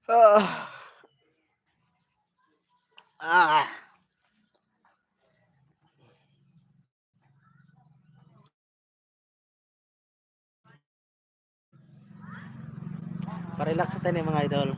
Ah. Ah. Pa-relax tayo mga idol.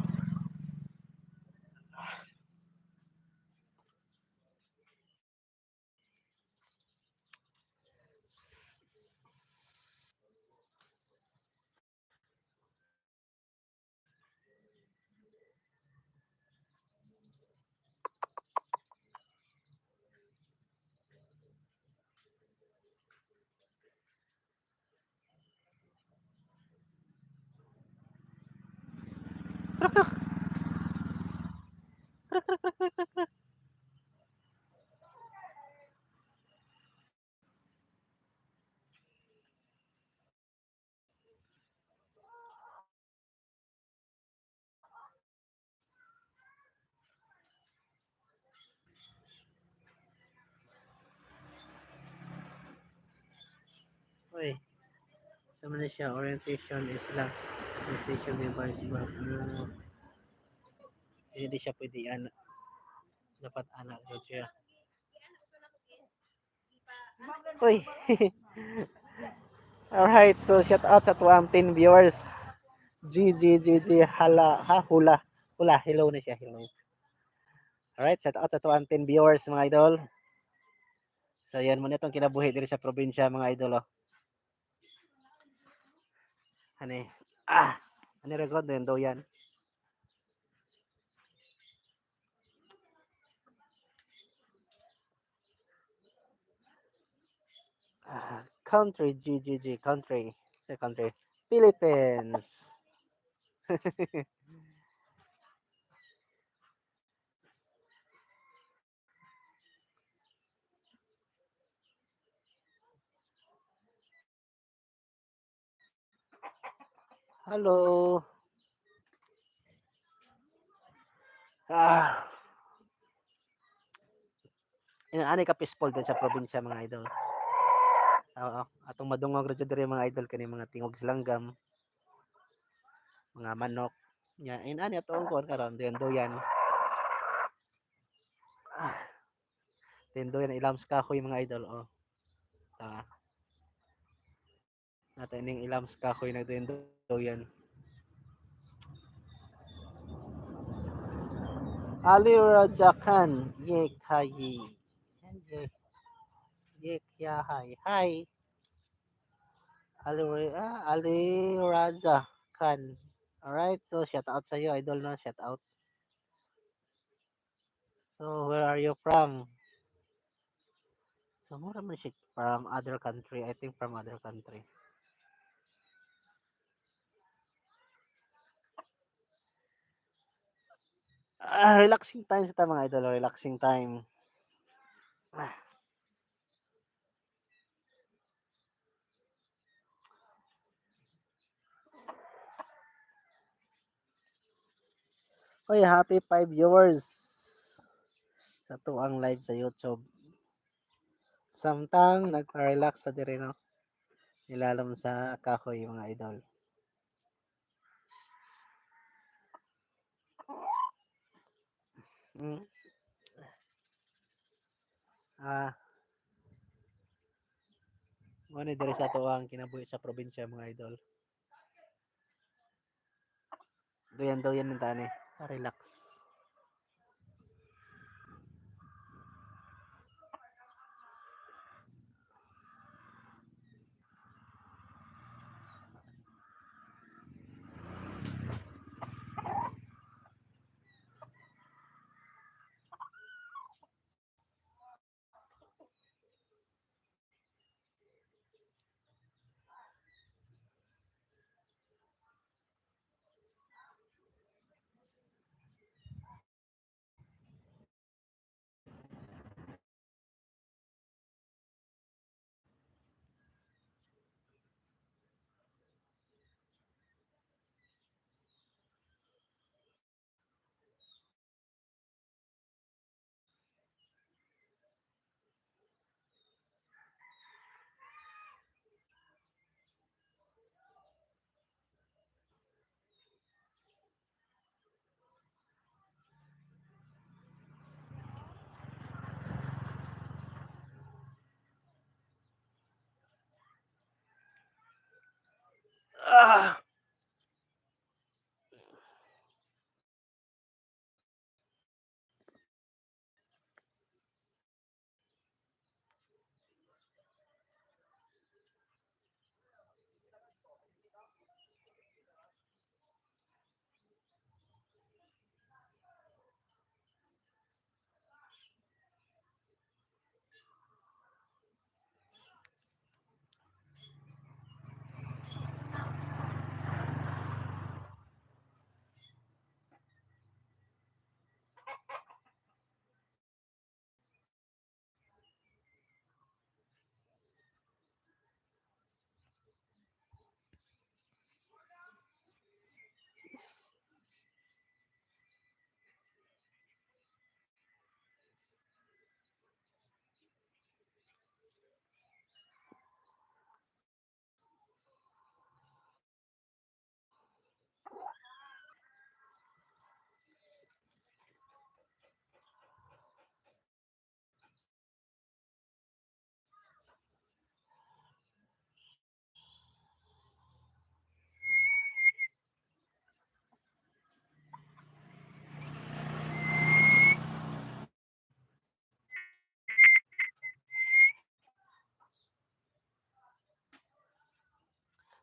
Uy, sa Malaysia, orientation is lang. Orientation yung ba mo. Hindi siya pwede yan. Dapat anak ko siya. Uy. Alright, so shout out sa 10 viewers. G, hala, ha, hula. Hula, hello na siya, hello. Alright, shout out sa 10 viewers mga idol. So yan mo na itong kinabuhi diri sa probinsya mga idol. Oh. Ani, ani record din daw yan. Country, country. Sa country. Philippines. Hello. Ah. Ani ka peaceful din sa probinsya mga idol. Oo, atong madungog ra jud diri mga idol kani mga tingog langgam, mga manok. Nya ani atong kon karon duyan. Ah, duyan ilams kahoy mga idol oh. Ta. Nato ning ilams kahoy na duyan. Ali Raja Khan, ye kayi. Ye ye kya hai. Hi. Ali Raza Khan. Alright, so shout out sa iyo idol na shout out. So where are you from? So mura man siya from other country. I think from other country. Relaxing time sa mga idol, relaxing time. Ah. Oy, happy 5 viewers sa tuang live sa YouTube. Samtang nagpa-relax sa dire no. Nilalom sa kahoy mga idol. Mm. Ah, mo ni dire sa tuang kinabuhi sa probinsya mga idol. Duyan daw yan tani. Relax.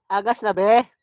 Agas na be.